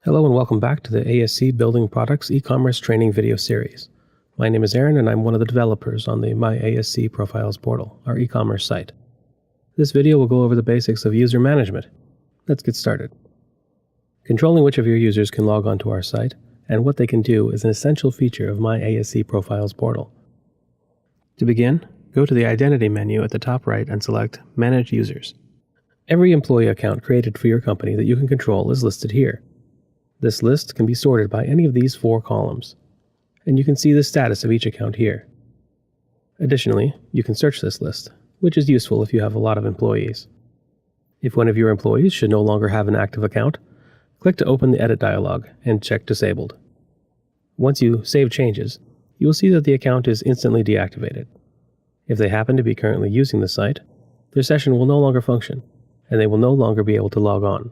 Hello and welcome back to the ASC Building Products e-commerce training video series. My name is Aaron and I'm one of the developers on the MyASCProfiles portal, our e-commerce site. This video will go over the basics of user management. Let's get started. Controlling which of your users can log onto our site and what they can do is an essential feature of MyASCProfiles portal. To begin, go to the Identity menu at the top right and select Manage Users. Every employee account created for your company that you can control is listed here. This list can be sorted by any of these 4 columns, and you can see the status of each account here. Additionally, you can search this list, which is useful if you have a lot of employees. If one of your employees should no longer have an active account, click to open the Edit dialog and check Disabled. Once you save changes, you will see that the account is instantly deactivated. If they happen to be currently using the site, their session will no longer function, and they will no longer be able to log on.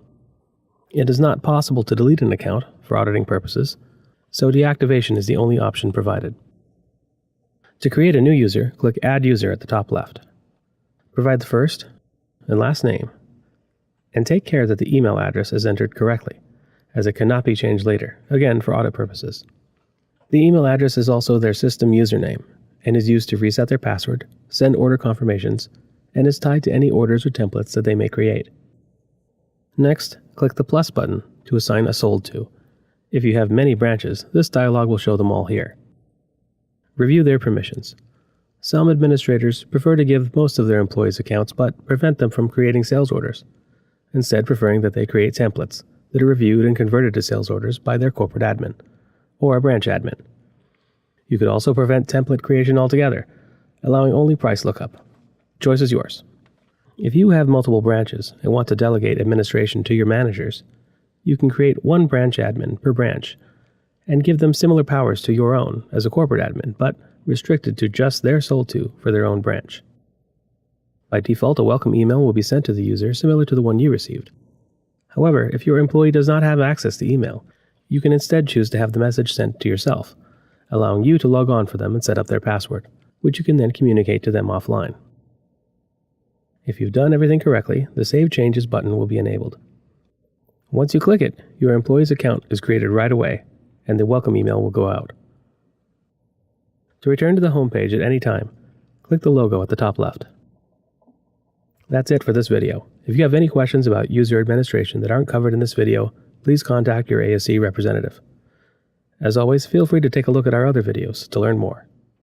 It is not possible to delete an account for auditing purposes, so deactivation is the only option provided. To create a new user, click Add User at the top left. Provide the first and last name, and take care that the email address is entered correctly, as it cannot be changed later, again for audit purposes. The email address is also their system username, and is used to reset their password, send order confirmations, and is tied to any orders or templates that they may create. Next, click the plus button to assign a sold to. If you have many branches, this dialog will show them all here. Review their permissions. Some administrators prefer to give most of their employees accounts but prevent them from creating sales orders, instead preferring that they create templates that are reviewed and converted to sales orders by their corporate admin or a branch admin. You could also prevent template creation altogether, allowing only price lookup. Choice is yours. If you have multiple branches and want to delegate administration to your managers, you can create one branch admin per branch and give them similar powers to your own as a corporate admin, but restricted to just their sold to for their own branch. By default, a welcome email will be sent to the user similar to the one you received. However, if your employee does not have access to email, you can instead choose to have the message sent to yourself, allowing you to log on for them and set up their password, which you can then communicate to them offline. If you've done everything correctly, the Save Changes button will be enabled. Once you click it, your employee's account is created right away, and the welcome email will go out. To return to the home page at any time, click the logo at the top left. That's it for this video. If you have any questions about user administration that aren't covered in this video, please contact your ASC representative. As always, feel free to take a look at our other videos to learn more.